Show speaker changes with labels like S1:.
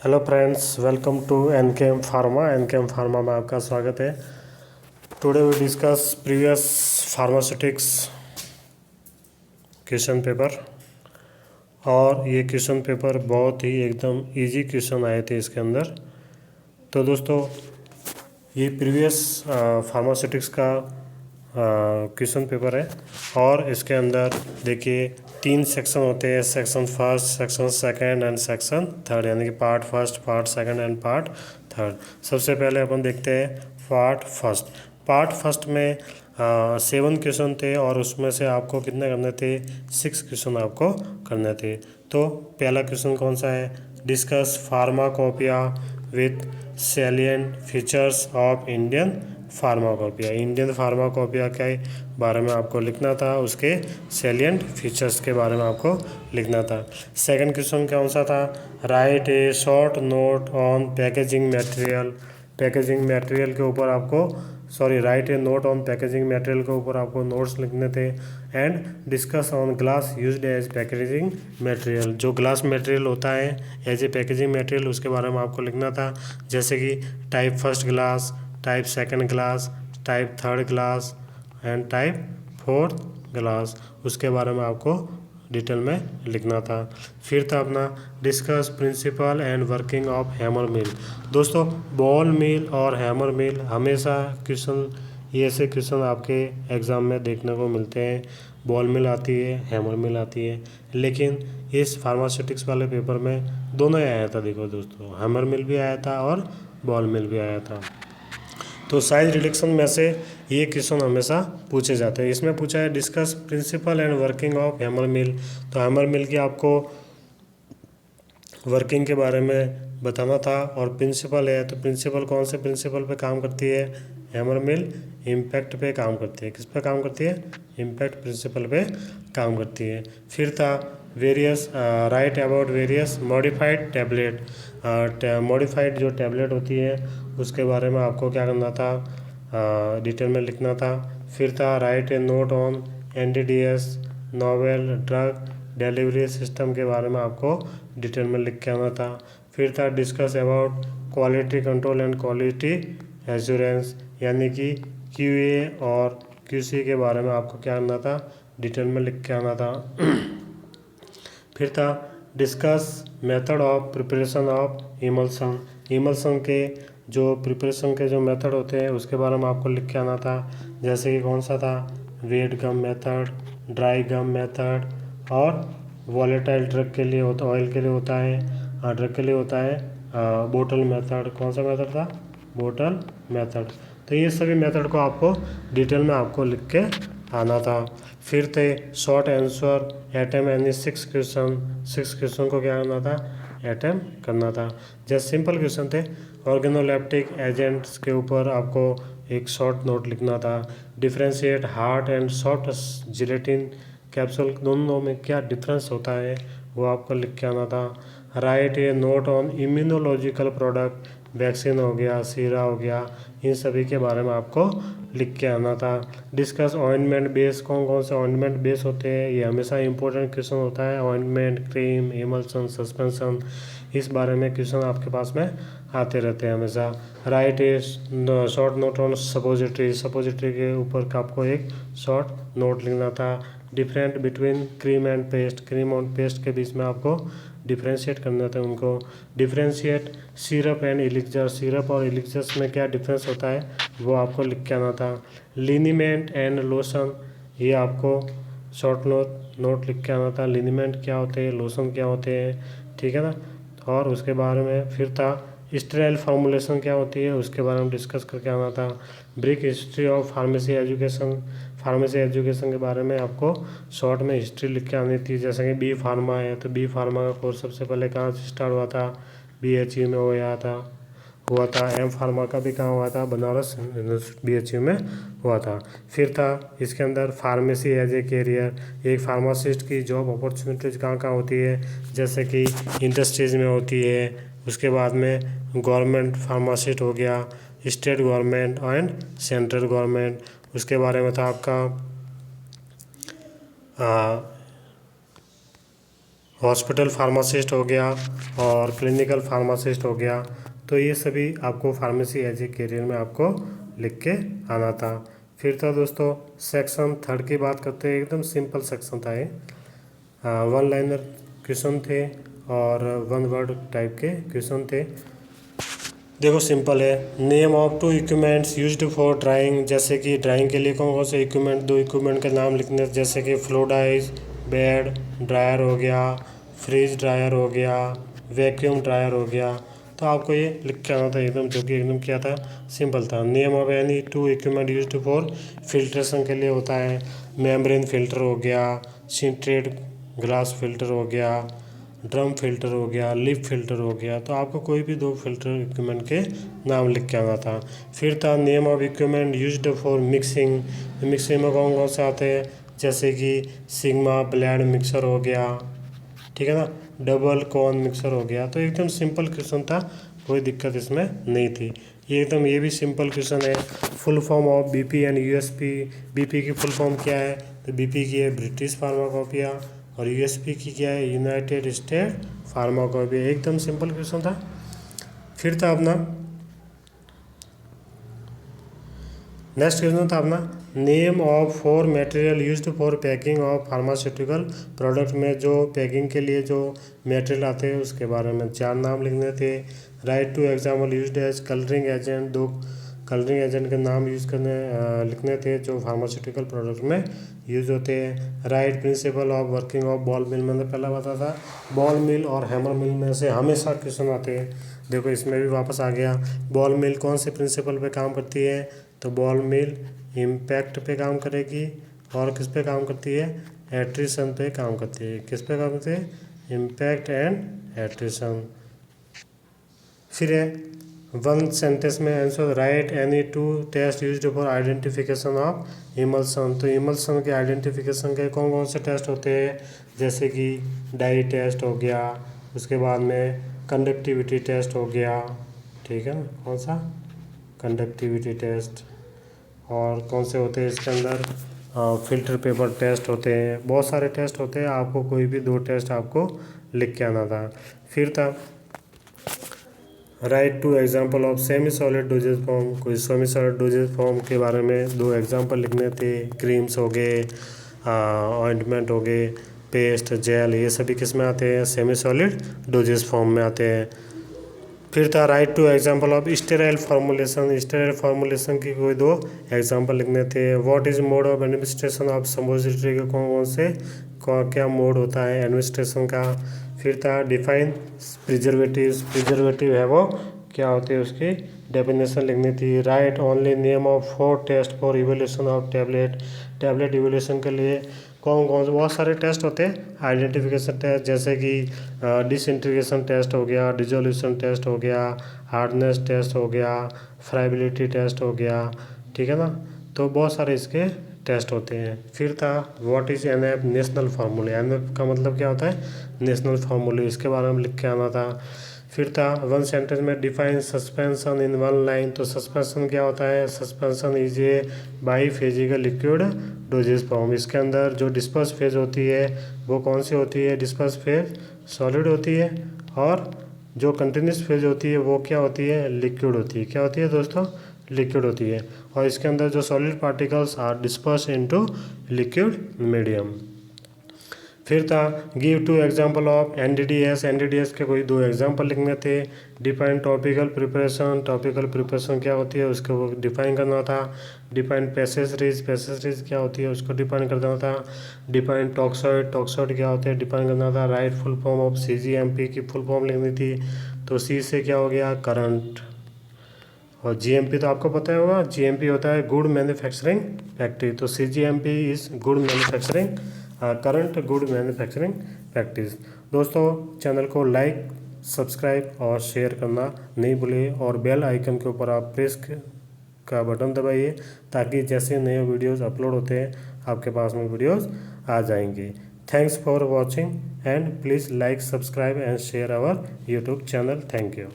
S1: Hello friends, welcome to NKM pharma. NKM pharma में आपका स्वागत है। Today we discuss previous pharmaceutics question paper. और ये क्वेश्चन पेपर बहुत ही एकदम इजी क्वेश्चन आए थे इसके अंदर। तो दोस्तों, ये प्रीवियस फार्मास्यूटिक्स का क्वेश्चन पेपर है और इसके अंदर देखिए 3 सेक्शन होते हैं, section first, section second and section third, यानी कि part first, part second and part third. सबसे पहले अपन देखते हैं पार्ट फर्स्ट। पार्ट फर्स्ट में 7 क्वेश्चन थे और उसमें से आपको कितने करने थे? 6 क्वेश्चन आपको करने थे। तो पहला क्वेश्चन कौन सा है? Discuss pharmacopoeia with salient features of Indian pharmacopoeia. Indian pharmacopoeia के बारे में आपको लिखना था, उसके सैलिएंट फीचर्स के बारे में आपको लिखना था। सेकंड क्वेश्चन कौन सा था? Write a short note on packaging material. Packaging material के ऊपर आपको write a note on packaging material के ऊपर आपको नोट्स लिखने थे। And discuss on glass used as packaging material. जो ग्लास मटेरियल होता है एज ए पैकेजिंग मटेरियल, उसके बारे में आपको लिखना था, जैसे कि type first glass, type second glass, type third glass and type fourth glass. उसके बारे में आपको डिटेल में लिखना था। फिर था अपना discuss principle and working of hammer mill. दोस्तों, बॉल मिल और हैमर मिल हमेशा क्वेश्चन, ये ऐसे क्वेश्चन आपके एग्ज़ाम में देखने को मिलते हैं। बॉल मिल आती है, हैमर मिल आती है, लेकिन इस फार्मास्यूटिक्स वाले पेपर में दोनों ही आया था। देखो दोस्तों, हैमर मिल भी आया था और बॉल मिल भी आया था। तो साइज रिडक्शन में से ये क्वेश्चन हमेशा पूछे जाते हैं। इसमें पूछा है discuss principle and working of hammer mill. तो हैमर मिल की आपको वर्किंग के बारे में बताना था। और प्रिंसिपल है, तो प्रिंसिपल कौन से प्रिंसिपल पे काम करती है? हैमर मिल इम्पैक्ट पे काम करती है। किस पे काम करती है? इम्पैक्ट प्रिंसिपल पे काम करती है। फिर था various right about various modified tablet. Modified जो टैबलेट होती है उसके बारे में आपको क्या करना था? डिटेल में लिखना था। फिर था write a note on NDDS novel drug delivery system के बारे में आपको डिटेल में लिख के आना था। फिर था discuss about quality control and quality assurance, यानी कि QA और QC के बारे में आपको क्या करना था? डिटेल में लिख के आना था। फिर था discuss method of preparation of emulsion. Emulsion के जो प्रिपरेशन के जो मेथड होते हैं उसके बारे में आपको लिख के आना था, जैसे कि कौन सा था? Wet gum method, dry gum method और वॉलेटाइल ड्रग के लिए होता, ऑयल के लिए होता है, ड्रग के लिए होता है बोटल मेथड। कौन सा मेथड था? Bottle method. तो ये सभी मेथड को आपको डिटेल में आपको लिख के आना था। फिर थे शॉर्ट आंसर अटेम्प्ट यानी 6 क्वेश्चन को क्या करना था? अटेम्प्ट करना था। जैसे सिंपल क्वेश्चन थे, ऑर्गेनोलेप्टिक एजेंट्स के ऊपर आपको एक शॉर्ट नोट लिखना था। Differentiate hard and soft gelatin capsule, दोनों में क्या डिफरेंस होता है वो आपको लिख के आना था। Write a note on immunological product, vaccine हो गया, सीरा हो गया, इन सभी के बारे में आपको लिख के आना था। डिस्कस ऑइंटमेंट बेस, कौन कौन से ऑइंटमेंट बेस होते हैं, ये हमेशा इंपॉर्टेंट क्वेश्चन होता है। ऑइंटमेंट, क्रीम, इमल्सन, सस्पेंशन, इस बारे में क्वेश्चन आपके पास में आते रहते हैं हमेशा। Right a short note on suppository, suppository के ऊपर आपको एक शॉर्ट नोट लिखना था। Different between cream and paste, cream और पेस्ट के बीच में आपको डिफ्रेंशिएट करना था उनको। Differentiate syrup and elixir, syrup और एलिक्जर्स में क्या डिफरेंस होता है वो आपको लिख के आना था। लिनीमेंट एंड लोशन, ये आपको शॉर्ट नोट लिख के आना था। लिनीमेंट क्या होते हैं, लोशन क्या होते हैं, ठीक है ना। और उसके बारे में फिर था स्टेराइल फार्मूलेशन क्या होती है, उसके बारे में डिस्कस करके आना था। Brief history of pharmacy education, pharmacy education के बारे में आपको शॉर्ट में हिस्ट्री लिख के आनी थी। जैसे कि बी फार्मा है, तो बी फार्मा का कोर्स सबसे पहले कहाँ से स्टार्ट हुआ था? BHU में हुआ था। एम फार्मा का भी कहाँ हुआ था? बनारस BHU में हुआ था। फिर था इसके अंदर फार्मेसी एज ए कैरियर, एक फार्मासिस्ट की जॉब अपॉर्चुनिटीज कहाँ कहाँ होती है, जैसे कि इंडस्ट्रीज में होती है, उसके बाद में गवर्नमेंट फार्मासिस्ट हो गया, state government and central government. उसके बारे में था आपका हॉस्पिटल फार्मासिस्ट हो गया और क्लिनिकल फार्मासिस्ट हो गया। तो ये सभी आपको फार्मेसी एज ए करियर में आपको लिख के आना था। फिर था दोस्तों सेक्शन 3 की बात करते हैं। एकदम सिंपल सेक्शन था ये, 1 लाइनर क्वेश्चन थे और 1 वर्ड टाइप के क्वेश्चन थे। देखो सिंपल है, name of 2 equipments used for drawing. जैसे कि ड्राइंग के लिए कौन कौन से इक्विपमेंट, 2 इक्विपमेंट के नाम लिखने, जैसे कि फ्लोडाइज बेड ड्रायर हो गया, फ्रीज ड्रायर हो गया, वैक्यूम ड्रायर हो गया। तो आपको ये लिख के आना था एकदम, जो कि एकदम क्या था, सिंपल था। Name of any 2 equipment used for filtration के लिए होता है, मेम्ब्रेन फिल्टर हो गया, सिंट्रेट ग्लास फिल्टर हो गया, ड्रम फिल्टर हो गया, लिप फिल्टर हो गया। तो आपको कोई भी 2 फिल्टर इक्विपमेंट के नाम लिख के आना था। फिर था name of equipment used for mixing. Mixing में कौन कौन से आते हैं, जैसे कि सिग्मा ब्लेंड मिक्सर हो गया, ठीक है ना, डबल कॉर्न मिक्सर हो गया। तो एकदम सिंपल क्वेश्चन था, कोई दिक्कत इसमें नहीं थी। ये भी सिंपल क्वेश्चन है। Full form of BP and USP. BP की फुल फॉर्म क्या है, तो बीपी की है ब्रिटिश फार्माकोपिया और यूएसपी की क्या है, यूनाइटेड स्टेट फार्माकोपिया। एकदम सिंपल क्वेश्चन था। फिर था अपना नेक्स्ट क्वेश्चन था अपना name of 4 material used for packing of pharmaceutical product. में जो पैकिंग के लिए जो मटेरियल आते हैं उसके बारे में 4 नाम लिखने थे। Write two example used as colouring agent. 2 colouring agent के नाम लिखने थे जो फार्मास्यूटिकल प्रोडक्ट में यूज होते हैं। Right principle of working of ball mill. मैंने पहला बताया था, बॉल मिल और हैमर मिल में से हमेशा क्वेश्चन आते हैं। देखो इसमें भी वापस आ गया। बॉल मिल कौन से प्रिंसिपल पे काम करती है, तो बॉल मिल इम्पैक्ट पे काम करेगी और किस पे काम करती है, एट्रिशन पे काम करती है। किस पे काम करती है, इम्पैक्ट एंड एट्रिशन। फिर है 1 सेंटेंस में answer write any 2 test used for identification of emulsion. तो इमल्सन के आइडेंटिफिकेशन के कौन कौन से टेस्ट होते हैं, जैसे कि डाई टेस्ट हो गया, उसके बाद में कंडक्टिविटी टेस्ट हो गया, ठीक है ना, कौन सा, कंडक्टिविटी टेस्ट। और कौन से होते हैं इसके अंदर, फिल्टर पेपर टेस्ट होते हैं, बहुत सारे टेस्ट होते हैं। आपको कोई भी 2 टेस्ट आपको लिख के आना था। फिर था write two example of semi solid dosage form. कोई सेमी सॉलिड डोजेज फॉर्म के बारे में 2 एग्जाम्पल लिखने थे। क्रीम्स हो गए, ऑइंटमेंट हो गए, पेस्ट, जेल, ये सभी किस में आते हैं, सेमी सॉलिड डोजेज फॉर्म में आते हैं। फिर था write two example of sterile formulation. Sterile formulation की कोई 2 एग्जाम्पल लिखने थे। What is mode of administration of suppository के कौन कौन से क्या मोड होता है एडमिनिस्ट्रेशन का। फिर था डिफाइन प्रिजर्वेटिव्स। प्रिजर्वेटिव है वो क्या होते हैं, उसकी डेफिनेशन लिखनी थी। Write only name of 4 test for evaluation of tablet. Tablet evaluation के लिए कौन कौन से बहुत सारे टेस्ट होते हैं। आइडेंटिफिकेशन टेस्ट, जैसे कि डिसइंटीग्रेशन टेस्ट हो गया, डिजोल्यूशन टेस्ट हो गया, हार्डनेस टेस्ट हो गया, फ्राइबिलिटी टेस्ट हो गया, ठीक है ना। तो बहुत सारे इसके टेस्ट होते हैं। फिर था व्हाट इज एनएफ, नेशनल फार्मूले। एनएफ का मतलब क्या होता है, नेशनल फार्मूले, इसके बारे में लिख के आना था। फिर था 1 सेंटेंस में डिफाइन सस्पेंशन इन 1 लाइन। तो सस्पेंशन क्या होता है, suspension is a biphasic liquid dosage form. इसके अंदर जो डिस्पर्स फेज होती है वो कौन सी होती है, डिस्पर्स फेज सॉलिड होती है, और जो कंटिन्यूस फेज होती है वो क्या होती है, लिक्विड होती है। क्या होती है दोस्तों, लिक्विड होती है। और इसके अंदर जो solid particles are disperse into liquid medium. फिर था give 2 example of NDDS. NDDS के कोई 2 एग्जाम्पल लिखने थे। Define topical preparation. Topical preparation क्या होती है उसको वो डिफाइन करना था। डिफाइन पैसेज रिज क्या होती है उसको डिफाइन करना था। Define toxoid. टॉक्सॉइड क्या होते हैं डिफाइन करना था। Right full form of cGMP की फुल फॉर्म लिखनी थी। तो सी से क्या हो गया, करंट, और जीएमपी तो आपको पता होगा, जीएमपी होता है गुड मैन्युफैक्चरिंग प्रैक्टिस। तो cGMP is good manufacturing current good manufacturing practice. दोस्तों चैनल को लाइक, सब्सक्राइब और शेयर करना नहीं भूलिए, और बेल आइकन के ऊपर आप प्रेस का बटन दबाइए ताकि जैसे नए वीडियोस अपलोड होते हैं आपके पास में वीडियोस आ जाएंगी। Thanks for watching and please like, subscribe and share our YouTube channel. Thank you.